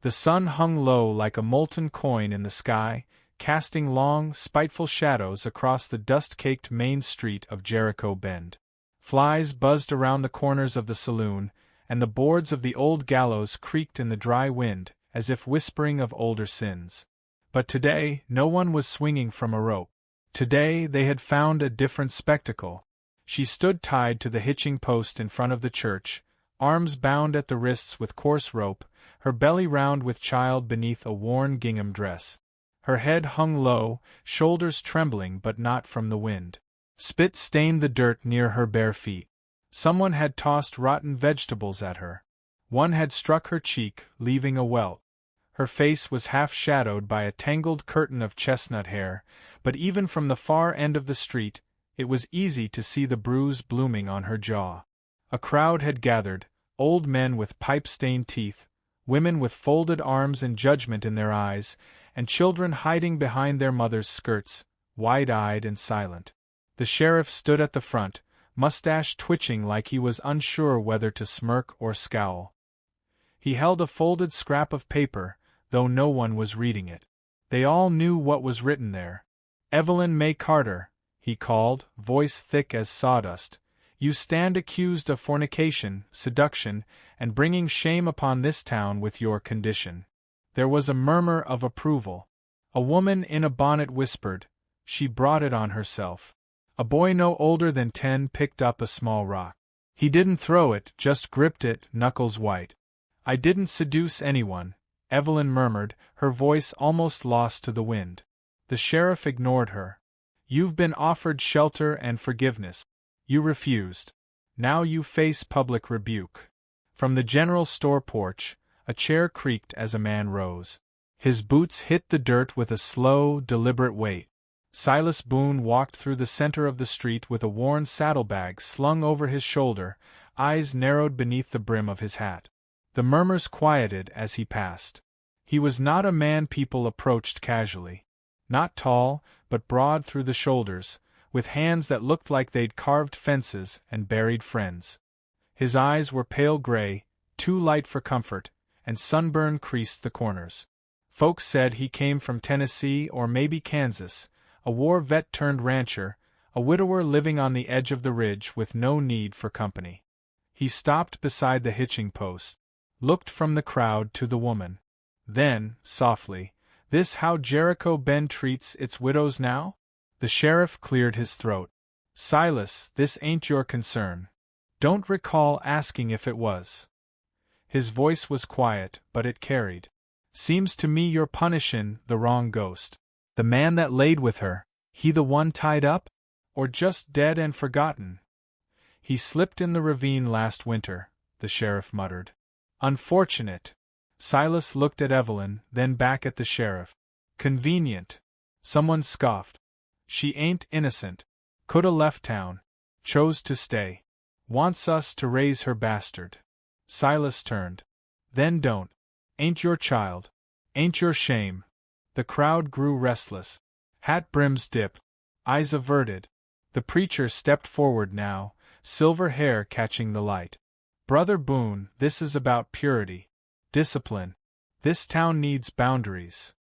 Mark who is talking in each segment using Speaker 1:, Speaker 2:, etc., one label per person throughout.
Speaker 1: The sun hung low like a molten coin in the sky, casting long, spiteful shadows across the dust-caked main street of Jericho Bend. Flies buzzed around the corners of the saloon, and the boards of the old gallows creaked in the dry wind, as if whispering of older sins. But today, no one was swinging from a rope. Today they had found a different spectacle. She stood tied to the hitching post in front of the church, arms bound at the wrists with coarse rope, her belly round with child beneath a worn gingham dress. Her head hung low, shoulders trembling but not from the wind. Spit stained the dirt near her bare feet. Someone had tossed rotten vegetables at her. One had struck her cheek, leaving a welt. Her face was half-shadowed by a tangled curtain of chestnut hair, but even from the far end of the street, it was easy to see the bruise blooming on her jaw. A crowd had gathered, old men with pipe-stained teeth, women with folded arms and judgment in their eyes, and children hiding behind their mothers' skirts, wide-eyed and silent. The sheriff stood at the front, mustache twitching like he was unsure whether to smirk or scowl. He held a folded scrap of paper, though no one was reading it. They all knew what was written there. "Evelyn May Carter," he called, voice thick as sawdust, "you stand accused of fornication, seduction, and bringing shame upon this town with your condition." There was a murmur of approval. A woman in a bonnet whispered, "She brought it on herself." A boy no older than 10 picked up a small rock. "He didn't throw it, just gripped it, knuckles white." "I didn't seduce anyone," Evelyn murmured, her voice almost lost to the wind. The sheriff ignored her. "You've been offered shelter and forgiveness. You refused. Now you face public rebuke." From the general store porch, a chair creaked as a man rose. His boots hit the dirt with a slow, deliberate weight. Silas Boone walked through the center of the street with a worn saddlebag slung over his shoulder, eyes narrowed beneath the brim of his hat. The murmurs quieted as he passed. He was not a man people approached casually. Not tall, but broad through the shoulders, with hands that looked like they'd carved fences and buried friends. His eyes were pale gray, too light for comfort, and sunburn creased the corners. Folks said he came from Tennessee or maybe Kansas, a war vet turned rancher, a widower living on the edge of the ridge with no need for company. He stopped beside the hitching post, looked from the crowd to the woman. Then, softly, "This how Jericho Bend treats its widows now?" The sheriff cleared his throat. "Silas, this ain't your concern. Don't recall asking if it was." His voice was quiet, but it carried. "Seems to me you're punishin' the wrong ghost. The man that laid with her, he the one tied up? Or just dead and forgotten?" "He slipped in the ravine last winter," the sheriff muttered. "Unfortunate." Silas looked at Evelyn, then back at the sheriff. "Convenient." Someone scoffed. "She ain't innocent. Coulda left town. Chose to stay. Wants us to raise her bastard." Silas turned. "Then don't. Ain't your child. Ain't your shame." The crowd grew restless. Hat brims dipped. Eyes averted. The preacher stepped forward now, silver hair catching the light. "Brother Boone, this is about purity. Discipline. This town needs boundaries."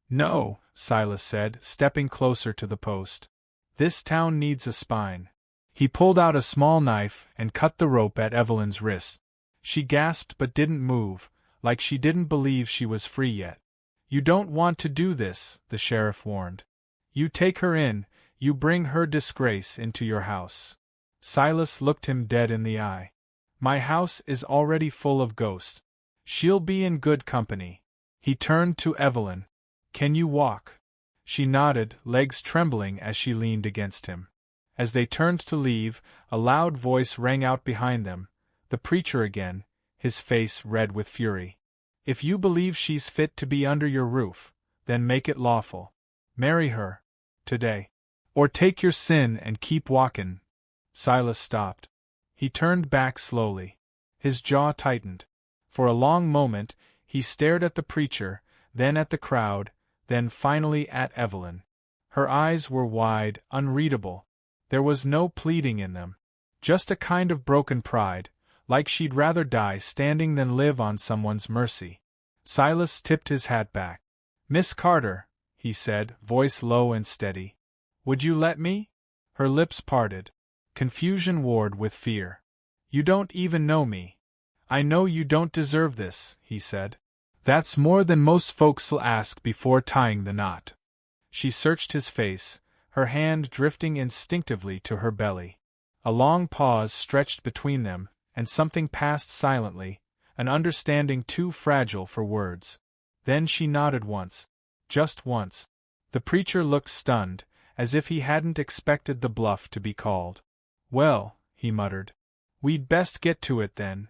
Speaker 1: "No," Silas said, stepping closer to the post. "This town needs a spine." He pulled out a small knife and cut the rope at Evelyn's wrist. She gasped but didn't move, like she didn't believe she was free yet. "You don't want to do this," the sheriff warned. "You take her in, you bring her disgrace into your house." Silas looked him dead in the eye. "My house is already full of ghosts. She'll be in good company." He turned to Evelyn. "Can you walk?" She nodded, legs trembling as she leaned against him. As they turned to leave, a loud voice rang out behind them, the preacher again, his face red with fury. "If you believe she's fit to be under your roof, then make it lawful. Marry her. Today. Or take your sin and keep walkin'." Silas stopped. He turned back slowly. His jaw tightened. For a long moment, he stared at the preacher, then at the crowd, then finally at Evelyn. Her eyes were wide, unreadable. There was no pleading in them. Just a kind of broken pride, like she'd rather die standing than live on someone's mercy. Silas tipped his hat back. "Miss Carter," he said, voice low and steady. "Would you let me?" Her lips parted. Confusion warred with fear. "You don't even know me." "I know you don't deserve this," he said. "That's more than most folks'll ask before tying the knot." She searched his face, her hand drifting instinctively to her belly. A long pause stretched between them, and something passed silently, an understanding too fragile for words. Then she nodded once. Just once. The preacher looked stunned, as if he hadn't expected the bluff to be called. "Well," he muttered, "we'd best get to it then."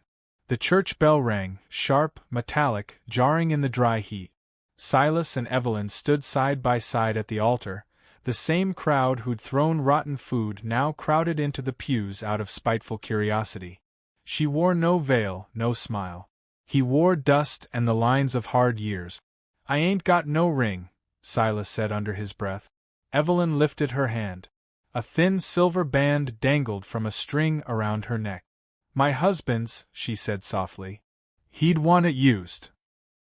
Speaker 1: The church bell rang, sharp, metallic, jarring in the dry heat. Silas and Evelyn stood side by side at the altar, the same crowd who'd thrown rotten food now crowded into the pews out of spiteful curiosity. She wore no veil, no smile. He wore dust and the lines of hard years. "I ain't got no ring," Silas said under his breath. Evelyn lifted her hand. A thin silver band dangled from a string around her neck. "My husband's," she said softly. "He'd want it used."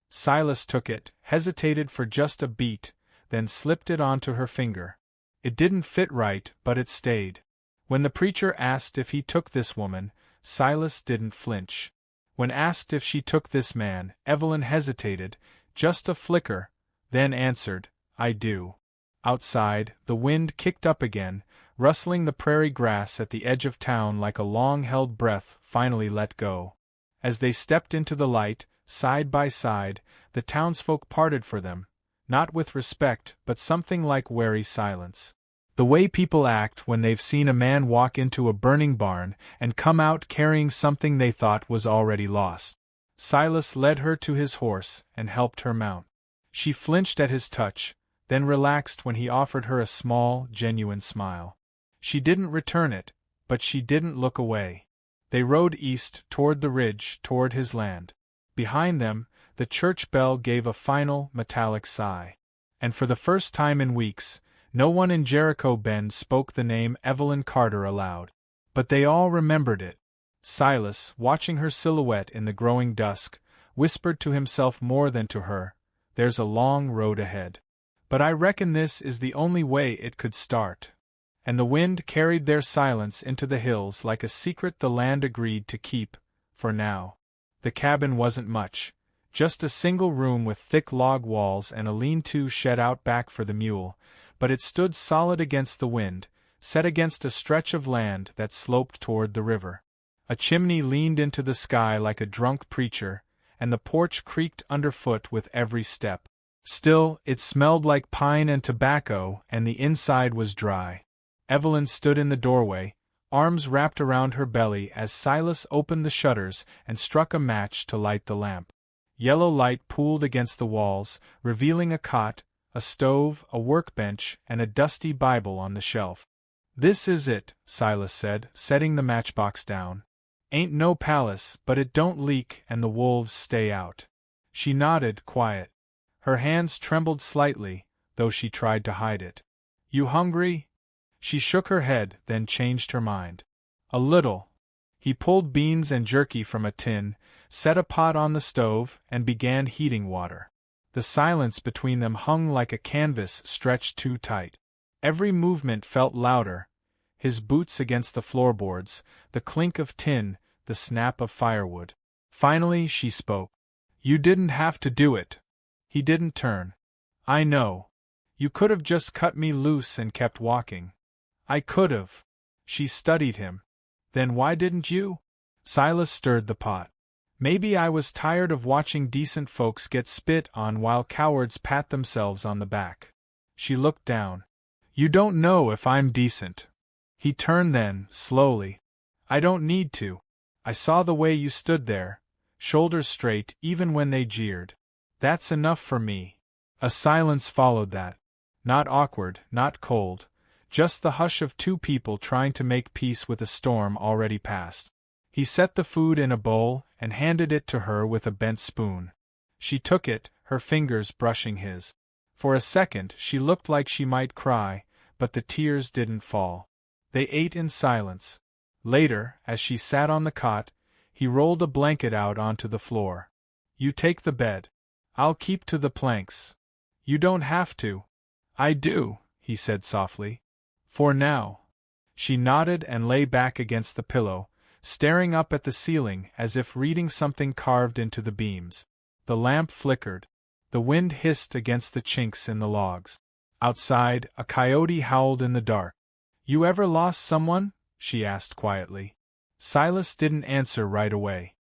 Speaker 1: Silas took it, hesitated for just a beat, then slipped it onto her finger. It didn't fit right, but it stayed. When the preacher asked if he took this woman, Silas didn't flinch. When asked if she took this man, Evelyn hesitated, just a flicker, then answered, "I do." Outside, the wind kicked up again, rustling the prairie grass at the edge of town like a long-held breath finally let go. As they stepped into the light, side by side, the townsfolk parted for them, not with respect but something like wary silence. The way people act when they've seen a man walk into a burning barn and come out carrying something they thought was already lost. Silas led her to his horse and helped her mount. She flinched at his touch, then relaxed when he offered her a small, genuine smile. She didn't return it, but she didn't look away. They rode east, toward the ridge, toward his land. Behind them, the church bell gave a final, metallic sigh. And for the first time in weeks, no one in Jericho Bend spoke the name Evelyn Carter aloud. But they all remembered it. Silas, watching her silhouette in the growing dusk, whispered to himself more than to her, "There's a long road ahead. But I reckon this is the only way it could start." And the wind carried their silence into the hills like a secret the land agreed to keep, for now. The cabin wasn't much, just a single room with thick log walls and a lean-to shed out back for the mule, but it stood solid against the wind, set against a stretch of land that sloped toward the river. A chimney leaned into the sky like a drunk preacher, and the porch creaked underfoot with every step. Still, it smelled like pine and tobacco, and the inside was dry. Evelyn stood in the doorway, arms wrapped around her belly as Silas opened the shutters and struck a match to light the lamp. Yellow light pooled against the walls, revealing a cot, a stove, a workbench, and a dusty Bible on the shelf. "This is it," Silas said, setting the matchbox down. "Ain't no palace, but it don't leak and the wolves stay out." She nodded, quiet. Her hands trembled slightly, though she tried to hide it. "You hungry?" She shook her head, then changed her mind. "A little." He pulled beans and jerky from a tin, set a pot on the stove, and began heating water. The silence between them hung like a canvas stretched too tight. Every movement felt louder, his boots against the floorboards, the clink of tin, the snap of firewood. Finally she spoke. "You didn't have to do it." He didn't turn. "I know. You could have just cut me loose and kept walking." "I could have." She studied him. "Then why didn't you?" Silas stirred the pot. "Maybe I was tired of watching decent folks get spit on while cowards pat themselves on the back." She looked down. "You don't know if I'm decent." He turned then, slowly. "I don't need to. I saw the way you stood there, shoulders straight even when they jeered. That's enough for me." A silence followed that. Not awkward, not cold, just the hush of two people trying to make peace with a storm already past. He set the food in a bowl and handed it to her with a bent spoon. She took it, her fingers brushing his. For a second she looked like she might cry, but the tears didn't fall. They ate in silence. Later, as she sat on the cot, he rolled a blanket out onto the floor. "You take the bed. I'll keep to the planks. You don't have to. I do, he said softly. For now. She nodded and lay back against the pillow, staring up at the ceiling as if reading something carved into the beams. The lamp flickered. The wind hissed against the chinks in the logs. Outside, a coyote howled in the dark. You ever lost someone? She asked quietly. Silas didn't answer right away.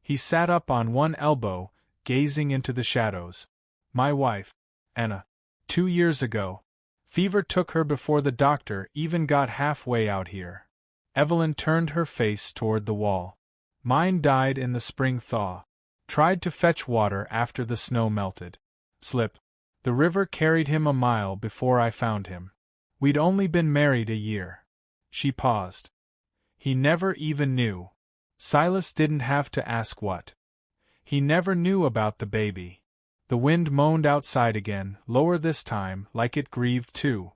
Speaker 1: He sat up on one elbow, gazing into the shadows. My wife, Anna. 2 years ago. Fever took her before the doctor even got halfway out here. Evelyn turned her face toward the wall. Mine died in the spring thaw. Tried to fetch water after the snow melted. Slip. The river carried him a mile before I found him. We'd only been married a year. She paused. He never even knew. Silas didn't have to ask what. He never knew about the baby. The wind moaned outside again, lower this time, like it grieved too.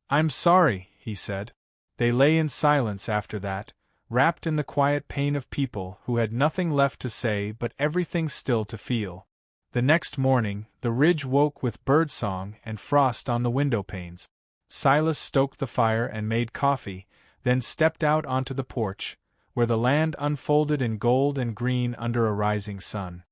Speaker 1: I'm sorry, he said. They lay in silence after that, wrapped in the quiet pain of people who had nothing left to say but everything still to feel. The next morning, the ridge woke with birdsong and frost on the window panes. Silas stoked the fire and made coffee, then stepped out onto the porch, where the land unfolded in gold and green under a rising sun.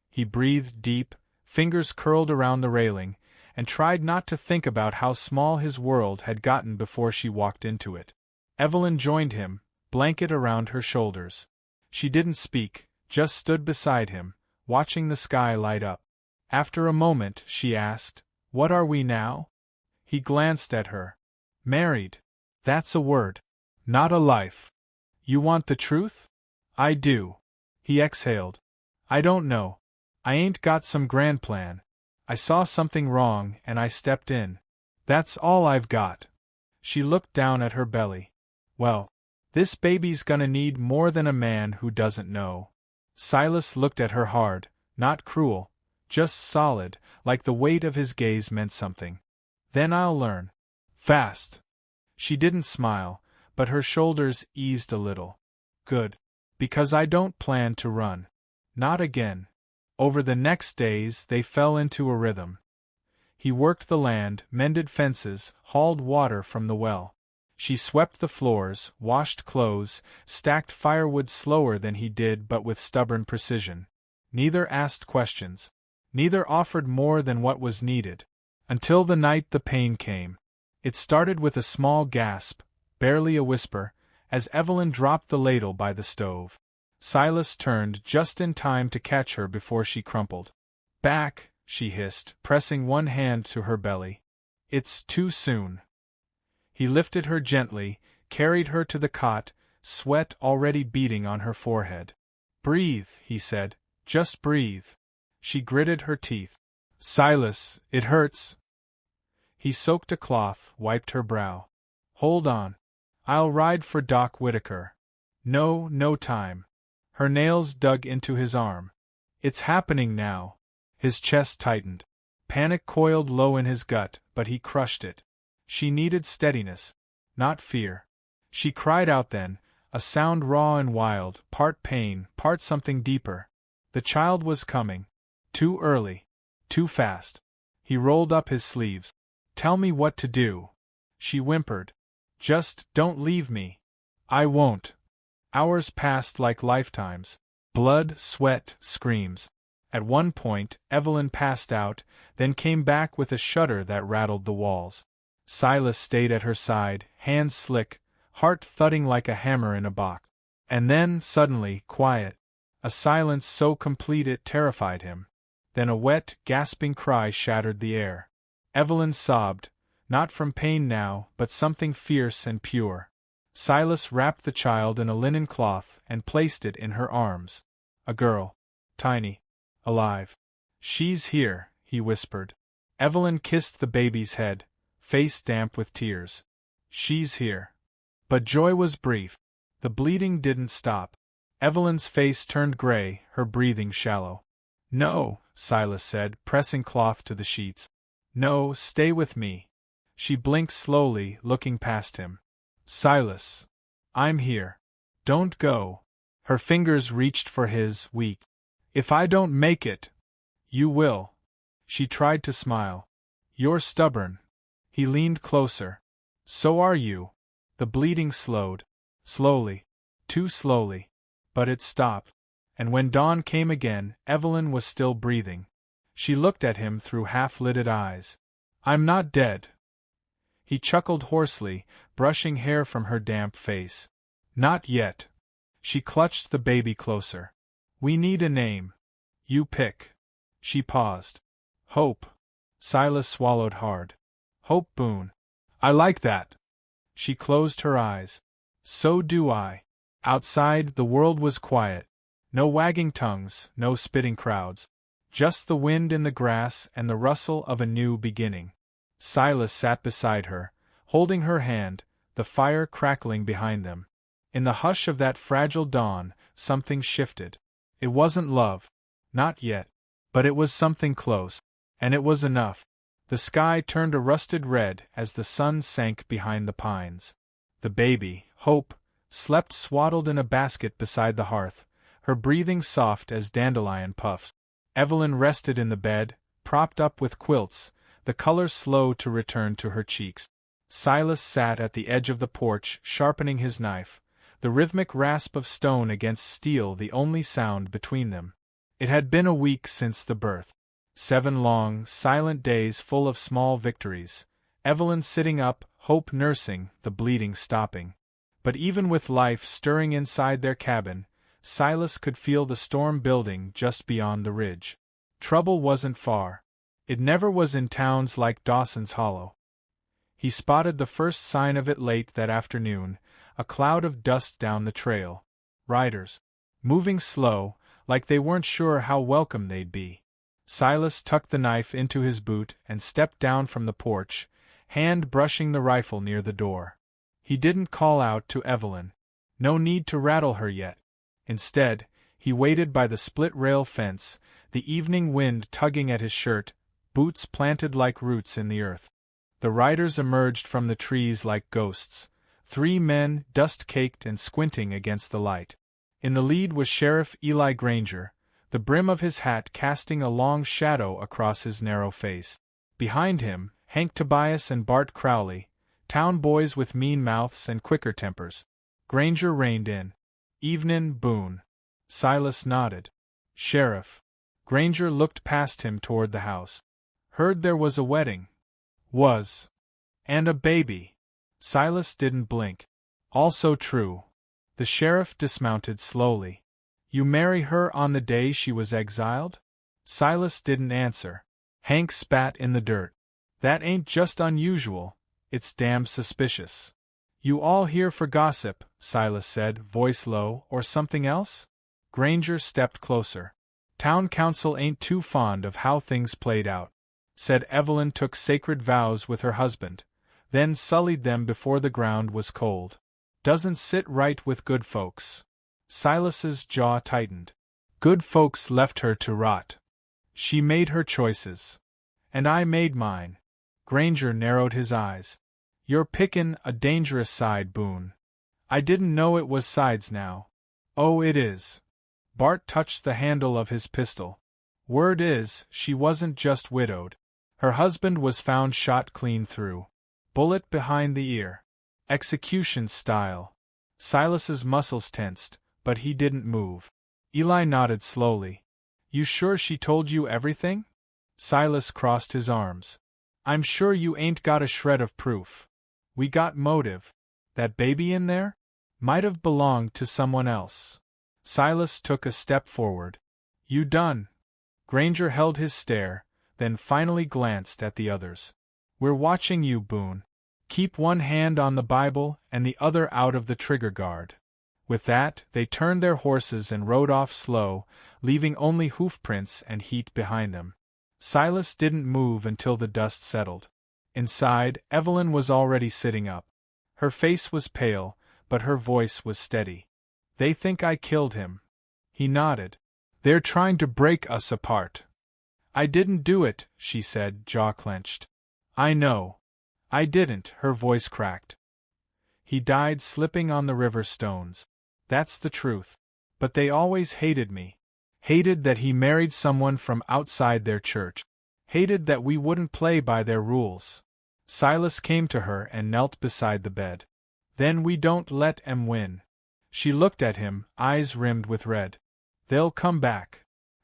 Speaker 1: He breathed deep, fingers curled around the railing, and tried not to think about how small his world had gotten before she walked into it. Evelyn joined him, blanket around her shoulders. She didn't speak, just stood beside him, watching the sky light up. After a moment, she asked, What are we now? He glanced at her. Married. That's a word. Not a life. You want the truth? I do. He exhaled. I don't know. I ain't got some grand plan. I saw something wrong and I stepped in. That's all I've got. She looked down at her belly. Well, this baby's gonna need more than a man who doesn't know. Silas looked at her hard, not cruel, just solid, like the weight of his gaze meant something. Then I'll learn. Fast. She didn't smile, but her shoulders eased a little. Good. Because I don't plan to run. Not again. Over the next days they fell into a rhythm. He worked the land, mended fences, hauled water from the well. She swept the floors, washed clothes, stacked firewood slower than he did but with stubborn precision. Neither asked questions. Neither offered more than what was needed. Until the night the pain came. It started with a small gasp, barely a whisper, as Evelyn dropped the ladle by the stove. Silas turned just in time to catch her before she crumpled. Back, she hissed, pressing one hand to her belly. It's too soon. He lifted her gently, carried her to the cot, sweat already beading on her forehead. Breathe, he said, just breathe. She gritted her teeth. Silas, it hurts. He soaked a cloth, wiped her brow. Hold on. I'll ride for Doc Whitaker. No time. Her nails dug into his arm. It's happening now. His chest tightened. Panic coiled low in his gut, but he crushed it. She needed steadiness, not fear. She cried out then, a sound raw and wild, part pain, part something deeper. The child was coming. Too early. Too fast. He rolled up his sleeves. Tell me what to do. She whimpered. Just don't leave me. I won't. Hours passed like lifetimes. Blood, sweat, screams. At one point, Evelyn passed out, then came back with a shudder that rattled the walls. Silas stayed at her side, hands slick, heart thudding like a hammer in a box. And then, suddenly, quiet. A silence so complete it terrified him. Then a wet, gasping cry shattered the air. Evelyn sobbed, not from pain now, but something fierce and pure. Silas wrapped the child in a linen cloth and placed it in her arms. A girl. Tiny. Alive. She's here, he whispered. Evelyn kissed the baby's head, face damp with tears. She's here. But joy was brief. The bleeding didn't stop. Evelyn's face turned gray, her breathing shallow. No, Silas said, pressing cloth to the sheets. No, stay with me. She blinked slowly, looking past him. Silas. I'm here. Don't go. Her fingers reached for his, weak. If I don't make it. You will. She tried to smile. You're stubborn. He leaned closer. So are you. The bleeding slowed. Slowly. Too slowly. But it stopped. And when dawn came again, Evelyn was still breathing. She looked at him through half-lidded eyes. I'm not dead. He chuckled hoarsely, brushing hair from her damp face. Not yet. She clutched the baby closer. We need a name. You pick. She paused. Hope. Silas swallowed hard. Hope Boone. I like that. She closed her eyes. So do I. Outside, the world was quiet. No wagging tongues, no spitting crowds. Just the wind in the grass and the rustle of a new beginning. Silas sat beside her, holding her hand, the fire crackling behind them. In the hush of that fragile dawn, something shifted. It wasn't love. Not yet. But it was something close. And it was enough. The sky turned a rusted red as the sun sank behind the pines. The baby, Hope, slept swaddled in a basket beside the hearth, her breathing soft as dandelion puffs. Evelyn rested in the bed, propped up with quilts, the color slow to return to her cheeks. Silas sat at the edge of the porch, sharpening his knife, the rhythmic rasp of stone against steel the only sound between them. It had been a week since the birth. 7 long, silent days full of small victories. Evelyn sitting up, Hope nursing, the bleeding stopping. But even with life stirring inside their cabin, Silas could feel the storm building just beyond the ridge. Trouble wasn't far. It never was in towns like Dawson's Hollow. He spotted the first sign of it late that afternoon, a cloud of dust down the trail. Riders. Moving slow, like they weren't sure how welcome they'd be. Silas tucked the knife into his boot and stepped down from the porch, hand brushing the rifle near the door. He didn't call out to Evelyn. No need to rattle her yet. Instead, he waited by the split-rail fence, the evening wind tugging at his shirt, boots planted like roots in the earth. The riders emerged from the trees like ghosts, 3 men, dust-caked and squinting against the light. In the lead was Sheriff Eli Granger, the brim of his hat casting a long shadow across his narrow face. Behind him, Hank Tobias and Bart Crowley, town boys with mean mouths and quicker tempers. Granger reined in. Evenin', Boone. Silas nodded. Sheriff. Granger looked past him toward the house. Heard there was a wedding. Was. And a baby. Silas didn't blink. Also true. The sheriff dismounted slowly. You marry her on the day she was exiled? Silas didn't answer. Hank spat in the dirt. That ain't just unusual, it's damn suspicious. You all here for gossip, Silas said, voice low, or something else? Granger stepped closer. Town council ain't too fond of how things played out. Said Evelyn took sacred vows with her husband, then sullied them before the ground was cold. Doesn't sit right with good folks. Silas's jaw tightened. Good folks left her to rot. She made her choices. And I made mine. Granger narrowed his eyes. You're pickin' a dangerous side, Boone. I didn't know it was sides now. Oh, it is. Bart touched the handle of his pistol. Word is, she wasn't just widowed. Her husband was found shot clean through. Bullet behind the ear. Execution style. Silas's muscles tensed, but he didn't move. Eli nodded slowly. You sure she told you everything? Silas crossed his arms. I'm sure you ain't got a shred of proof. We got motive. That baby in there? Might have belonged to someone else. Silas took a step forward. You done? Granger held his stare, then finally glanced at the others. We're watching you, Boone. Keep one hand on the Bible and the other out of the trigger guard. With that, they turned their horses and rode off slow, leaving only hoofprints and heat behind them. Silas didn't move until the dust settled. Inside, Evelyn was already sitting up. Her face was pale, but her voice was steady. They think I killed him. He nodded. They're trying to break us apart. I didn't do it, she said, jaw clenched. I know. I didn't, her voice cracked. He died slipping on the river stones. That's the truth. But they always hated me. Hated that he married someone from outside their church. Hated that we wouldn't play by their rules. Silas came to her and knelt beside the bed. Then we don't let 'em win. She looked at him, eyes rimmed with red. They'll come back.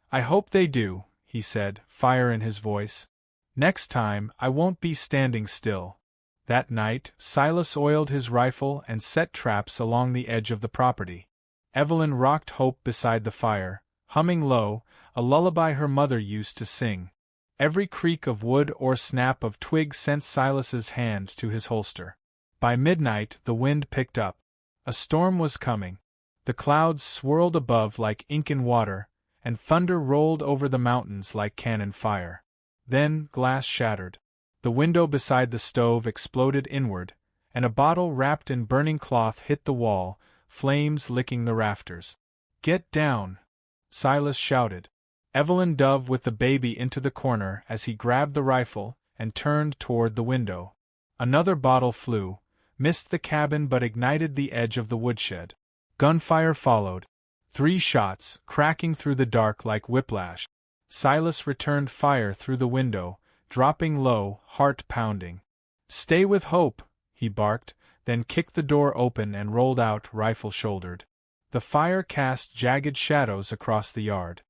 Speaker 1: I hope they do, he said, fire in his voice. Next time, I won't be standing still. That night, Silas oiled his rifle and set traps along the edge of the property. Evelyn rocked Hope beside the fire, humming low, a lullaby her mother used to sing. Every creak of wood or snap of twig sent Silas's hand to his holster. By midnight the wind picked up. A storm was coming. The clouds swirled above like ink in water, and thunder rolled over the mountains like cannon fire. Then glass shattered. The window beside the stove exploded inward, and a bottle wrapped in burning cloth hit the wall, flames licking the rafters. "Get down!" Silas shouted. Evelyn dove with the baby into the corner as he grabbed the rifle and turned toward the window. Another bottle flew, missed the cabin but ignited the edge of the woodshed. Gunfire followed. 3 shots, cracking through the dark like whiplash. Silas returned fire through the window, dropping low, heart pounding. "Stay with Hope," he barked, then kicked the door open and rolled out, rifle shouldered. The fire cast jagged shadows across the yard.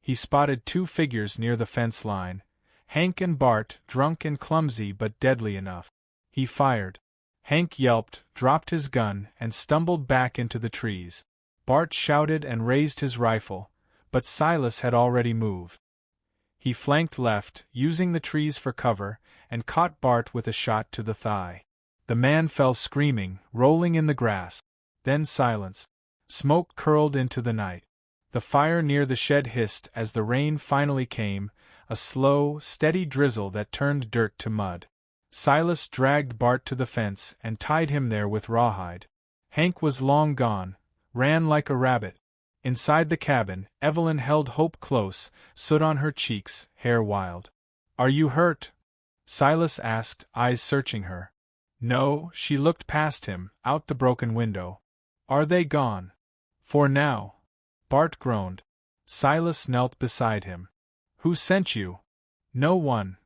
Speaker 1: He spotted 2 figures near the fence line, Hank and Bart, drunk and clumsy but deadly enough. He fired. Hank yelped, dropped his gun, and stumbled back into the trees. Bart shouted and raised his rifle, but Silas had already moved. He flanked left, using the trees for cover, and caught Bart with a shot to the thigh. The man fell screaming, rolling in the grass. Then silence. Smoke curled into the night. The fire near the shed hissed as the rain finally came, a slow, steady drizzle that turned dirt to mud. Silas dragged Bart to the fence and tied him there with rawhide. Hank was long gone, ran like a rabbit. Inside the cabin, Evelyn held Hope close, soot on her cheeks, hair wild. "Are you hurt?" Silas asked, eyes searching her. No, she looked past him, out the broken window. "Are they gone?" "For now." Bart groaned. Silas knelt beside him. "Who sent you?" "No one."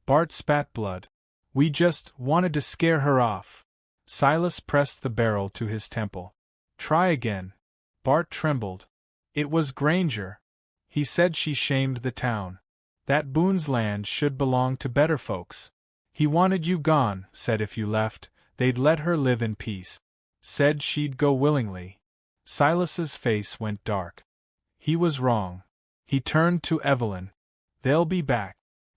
Speaker 1: Bart spat blood. "We just wanted to scare her off." Silas pressed the barrel to his temple. "Try again." Bart trembled. "It was Granger. He said she shamed the town. That Boone's land should belong to better folks. He wanted you gone, said if you left, they'd let her live in peace. Said she'd go willingly." Silas's face went dark. He was wrong. He turned to Evelyn. "They'll be back.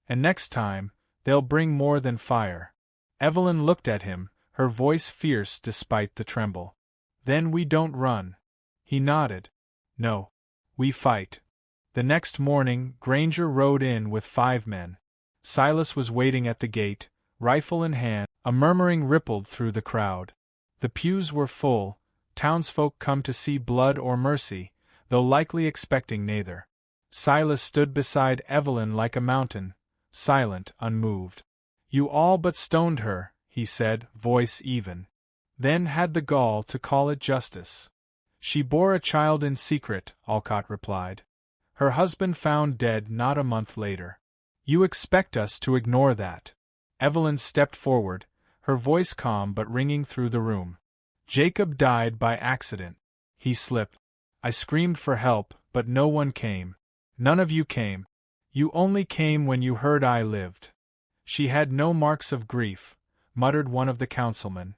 Speaker 1: And next time, they'll bring more than fire." Evelyn looked at him, her voice fierce despite the tremble. "Then we don't run." He nodded. "No. We fight." The next morning, Granger rode in with 5 men. Silas was waiting at the gate, rifle in hand. A murmuring rippled through the crowd. The pews were full, townsfolk come to see blood or mercy, though likely expecting neither. Silas stood beside Evelyn like a mountain, silent, unmoved. "You all but stoned her," he said, voice even. "Then had the gall to call it justice." "She bore a child in secret," Alcott replied. "Her husband found dead not a month later. You expect us to ignore that?" Evelyn stepped forward, her voice calm but ringing through the room. "Jacob died by accident. He slipped. I screamed for help, but no one came. None of you came. You only came when you heard I lived." "She had no marks of grief," muttered one of the councilmen.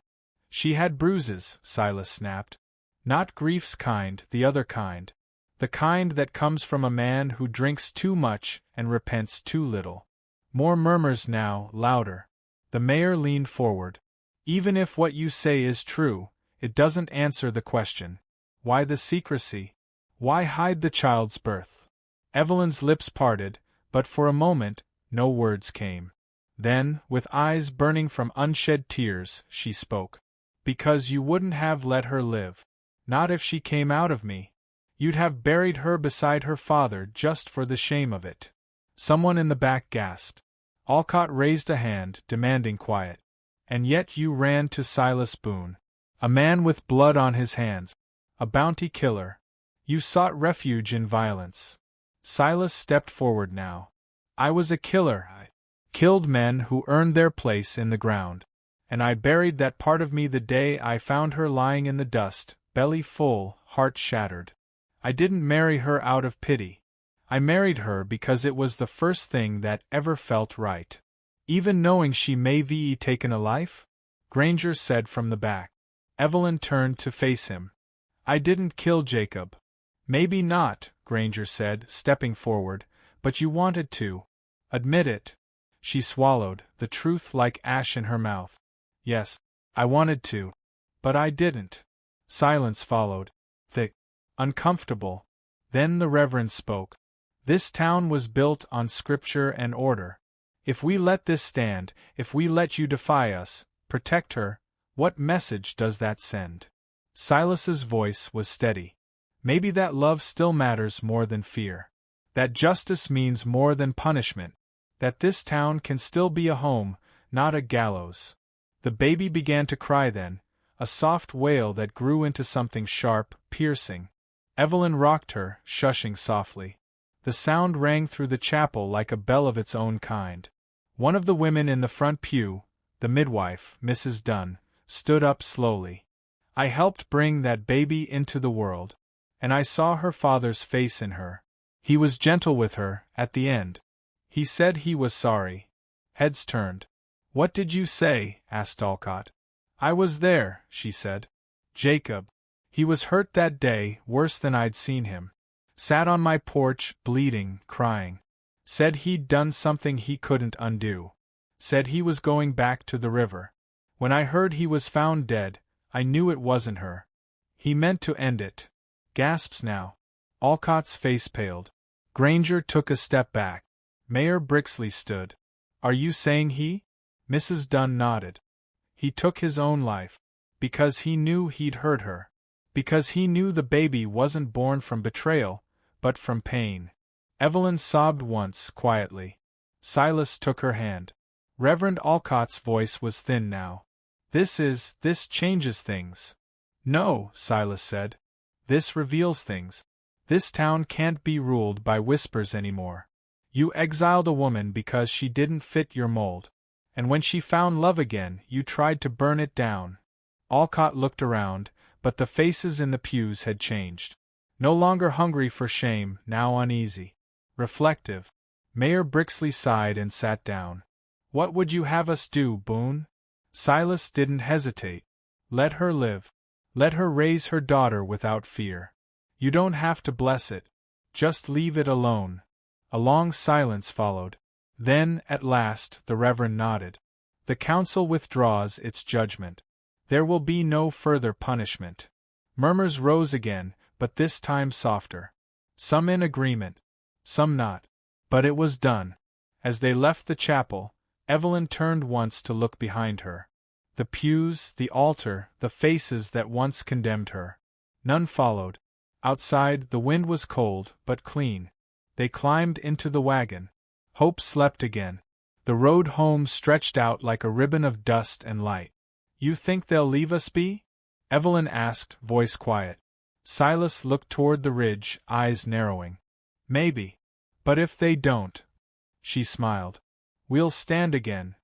Speaker 1: "She had bruises," Silas snapped. "Not grief's kind, the other kind. The kind that comes from a man who drinks too much and repents too little." More murmurs now, louder. The mayor leaned forward. "Even if what you say is true, it doesn't answer the question. Why the secrecy? Why hide the child's birth?" Evelyn's lips parted, but for a moment, no words came. Then, with eyes burning from unshed tears, she spoke. "Because you wouldn't have let her live. Not if she came out of me. You'd have buried her beside her father just for the shame of it." Someone in the back gasped. Alcott raised a hand, demanding quiet. "And yet you ran to Silas Boone. A man with blood on his hands. A bounty killer. You sought refuge in violence. Silas stepped forward now. I was a killer. I killed men who earned their place in the ground. And I buried that part of me the day I found her lying in the dust, belly full, heart shattered. I didn't marry her out of pity. I married her because it was the first thing that ever felt right. Even knowing she may be taken a life? Granger said from the back. Evelyn turned to face him. I didn't kill Jacob. Maybe not, Granger said, stepping forward, but you wanted to. Admit it. She swallowed, the truth like ash in her mouth. Yes, I wanted to. But I didn't. Silence followed. Thick. Uncomfortable. Then the Reverend spoke. This town was built on scripture and order. If we let this stand, if we let you defy us, protect her, what message does that send? Silas's voice was steady. Maybe that love still matters more than fear. That justice means more than punishment. That this town can still be a home, not a gallows. The baby began to cry then, a soft wail that grew into something sharp, piercing. Evelyn rocked her, shushing softly. The sound rang through the chapel like a bell of its own kind. One of the women in the front pew, the midwife, Mrs. Dunn, stood up slowly. I helped bring that baby into the world. And I saw her father's face in her. He was gentle with her, at the end. He said he was sorry. Heads turned. What did you say? Asked Alcott. I was there, she said. Jacob. He was hurt that day, worse than I'd seen him. Sat on my porch, bleeding, crying. Said he'd done something he couldn't undo. Said he was going back to the river. When I heard he was found dead, I knew it wasn't her. He meant to end it. Gasps now. Alcott's face paled. Granger took a step back. Mayor Brixley stood. Are you saying he? Mrs. Dunn nodded. He took his own life. Because he knew he'd hurt her. Because he knew the baby wasn't born from betrayal, but from pain. Evelyn sobbed once, quietly. Silas took her hand. Reverend Alcott's voice was thin now. This changes things. No, Silas said. This reveals things. This town can't be ruled by whispers anymore. You exiled a woman because she didn't fit your mold. And when she found love again, you tried to burn it down. Alcott looked around, but the faces in the pews had changed. No longer hungry for shame, now uneasy. Reflective. Mayor Brixley sighed and sat down. What would you have us do, Boone? Silas didn't hesitate. Let her live. Let her raise her daughter without fear. You don't have to bless it. Just leave it alone. A long silence followed. Then, at last, the Reverend nodded. The council withdraws its judgment. There will be no further punishment. Murmurs rose again, but this time softer. Some in agreement, some not. But it was done. As they left the chapel, Evelyn turned once to look behind her. The pews, the altar, the faces that once condemned her. None followed. Outside, the wind was cold, but clean. They climbed into the wagon. Hope slept again. The road home stretched out like a ribbon of dust and light. You think they'll leave us be? Evelyn asked, voice quiet. Silas looked toward the ridge, eyes narrowing. Maybe. But if they don't, she smiled. We'll stand again,